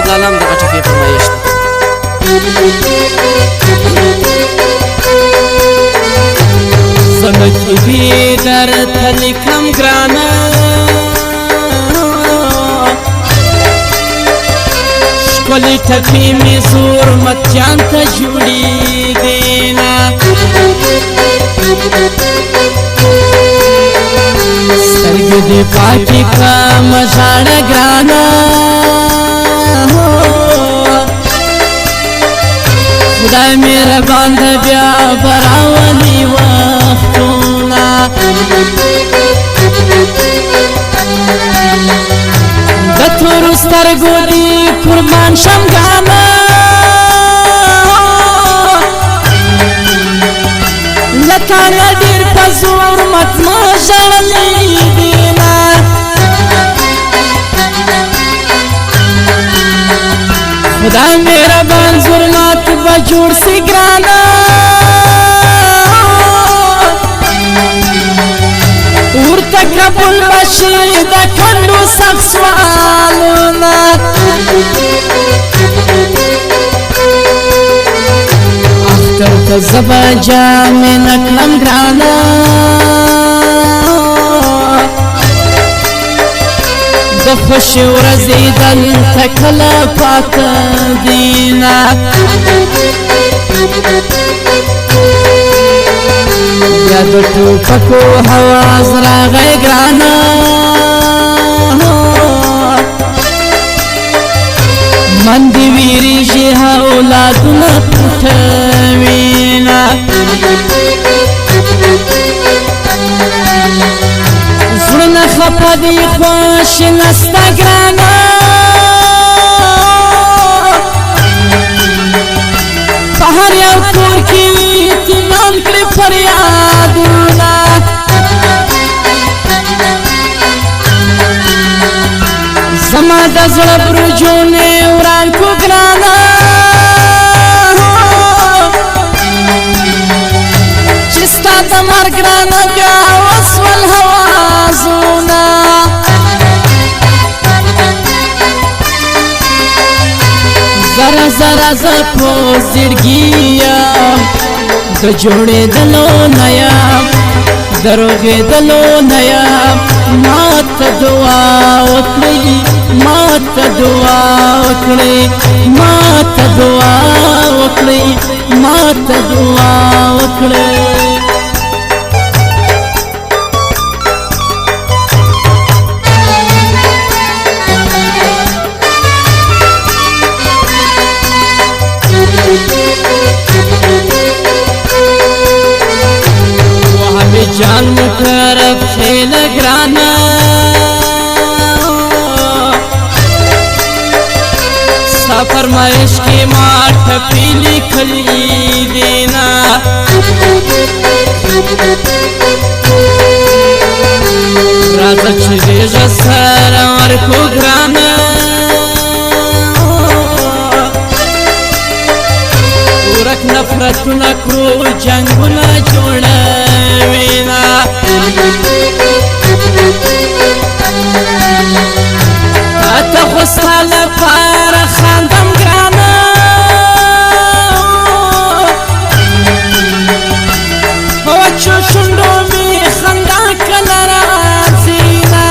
لالا هم دغه ټکي فرمایش ده. زمه چې دې درته لیکم ګرانه ښکلې ټپې مې زور متیان ته جوړېږي سترګې دې پاکې کړه مه ژاړه ګرانه خدای مهربان ده بیا به راولي وختونه د تورو سترګو دې قربان شم ګرانه له تا نه ډېر په زور مت مه ژړلې دینه خدای مهربان ظلمات به جوړ سي ګرانه ورته قبول به شي د کنډو سخت سوالونه اختر ته زه به جامې نه کړم ګرانه د خوښې ورځې دلته کله پاته دینه بیا د ټوپکو هواز راغی ګرانه من دې ویریږي اولادونه پټوینه زړونه خفه دي خوښي نسته ګرانه په هر یو کور کې یتیمان کړي فریادونه زما د زړه برجونه وران کو ګرانه چې ستا د مرګ ګرانه بیا وسول هوازونه زره زره زه په زړګي یم د جوړېدلو نه یم د روغېدلو نه یم ما ته دعا وکړئ ما ته دعا وکړئ ما ته دعا وکړئ ما ته دعا وکړئ جان مقرب خیل گرانا سفرمایش کی ماٹ پیلی کھلی دینا راځه چې دې سره ورکو ګرانه ورک نفرتونه کړو جنګونه جوړوینه ته خو ستا لپاره خاندم ګرانه په وچو شونډو مې خندا کله راځينه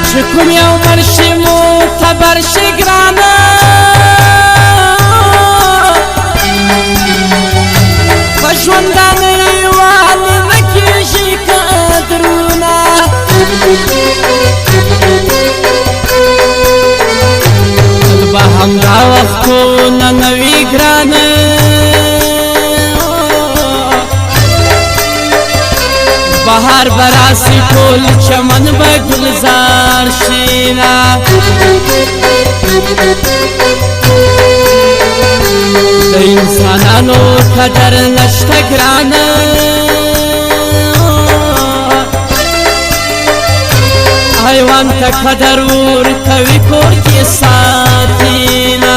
چې کوم یو مرشي معتبر شي ګرانه په ژوندانه یوازې نه کېږي قدرونه تل به همدا وختونه نه وي ګرانه بهار به راسي ټول چمن به ګلزار شينه د انسانانو قدر نشته ګرانه حیوان ته قدر ورکوي کور کې ساتینه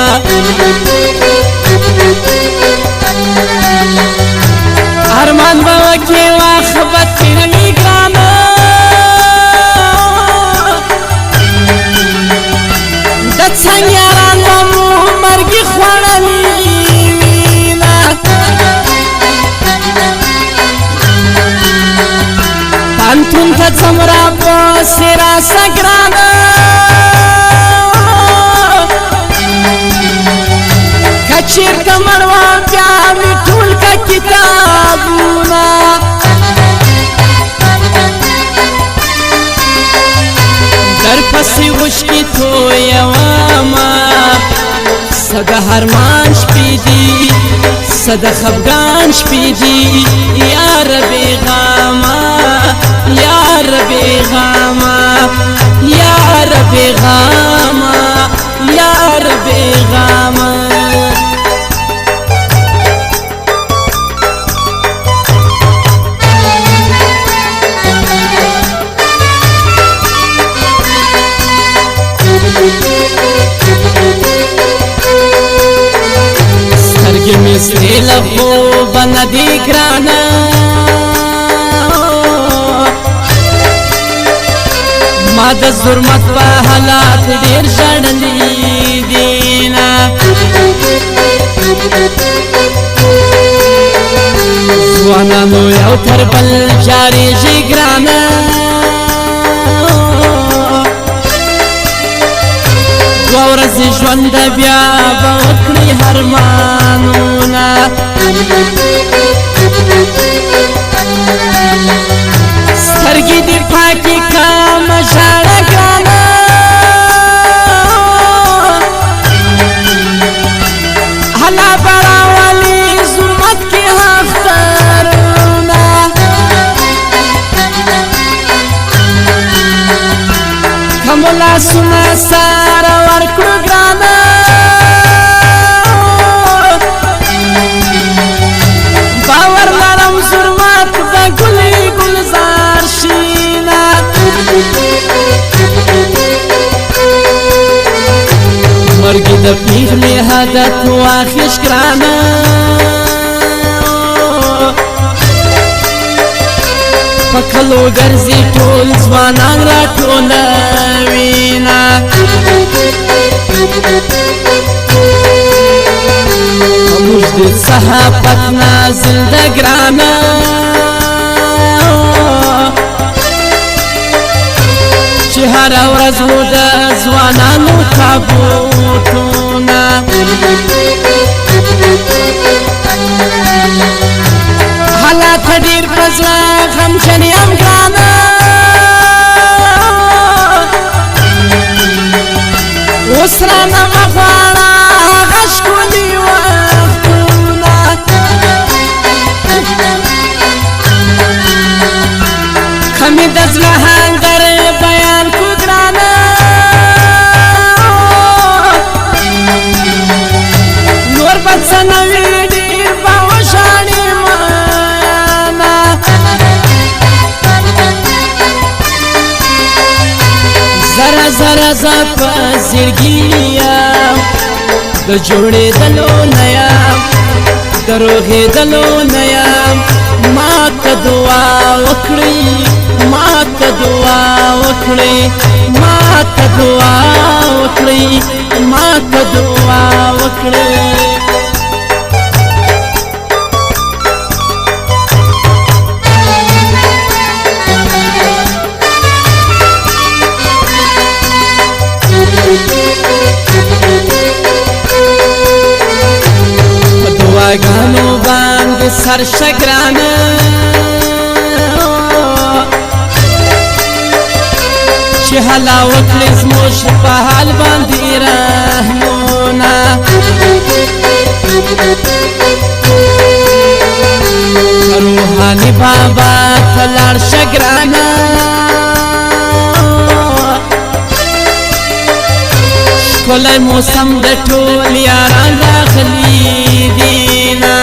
ارمان به وکړي واخه به تېروي ګرانه پوهنتون ته ځم راپسې راسه ګرانه که چېرته مړ وم بیا مې ټول که کتابونه درپسې اوښکې تویومه څه د هرمان شپې دي څه د خفګان شپې دي یاره بېغمه یاره بېغمه یاره بېغمه یاره بېغمه سترګې مې سرې له خوبه نه دي ګرانه ما د ظلمت په حالات ډېر ژړلي دینه ځوانانو یو تر بل جارېږي ګرانه دوه ورځې ژونده بیا به وکړي هرمانونه سترګې دې پاکې که مه ژاړه ګرانه الله به راولي ظلمت کې اخترونه که مو لاسونه سره ورکړو ګرانه باور لرم ظلمت به ګلې ګلزار شینه مرګ د پیغلې حادت واخیست ګرانه په کلو ګرځي ټول ځوانان راټولوینه موږ د صحافت نازل ده ګرانه چې هره ورځ مو د ځوانانو تابوتونه حالات ډېر په زړه غمجن یم ګرانه اوس رانه مه غواړه هغه ښکلي وختونه که مې د زړه هنګر بیان کړو ګرانه نور به څه نه وي ډېر به وژاړې مانه زره زره زه په زړګي یم د جوړېدلو نه یم د روغېدلو نه یم ما ته دعا وکړئ ما ته دعا وکړئ ما ته دعا وکړئ ما ته دعا وکړئ په دعاګانو باندې سرشه ګرانه چې هلا وکړې زموږ په حال باندې رحمونه روحاني بابا ته لاړ شه ګرانه ښکلی موسم د ټول یاران راغلي دینه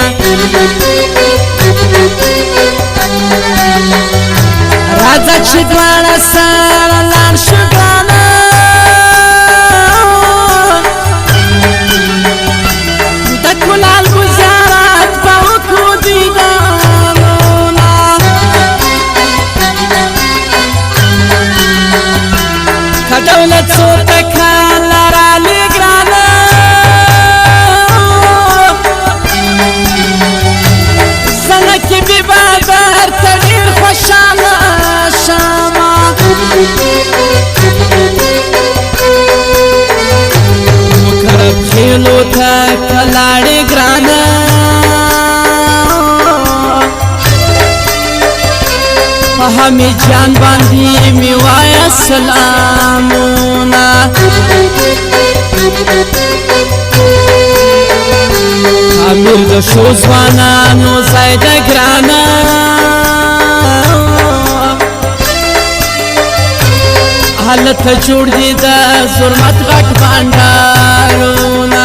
راځه چې دواړه سره لاړ شو ګرانه د کلال ګزارت به وکړو دیدارونه که دولت څو ټکاله رالې ګرانه زنه کې بې بادر ته ډېر خوشحاله شه همی جان باندې می وایا سلامونه امیر د شو ځوانانو ځای د ګرانه حالت جوړ دي د ظلمت غټ بانډارونه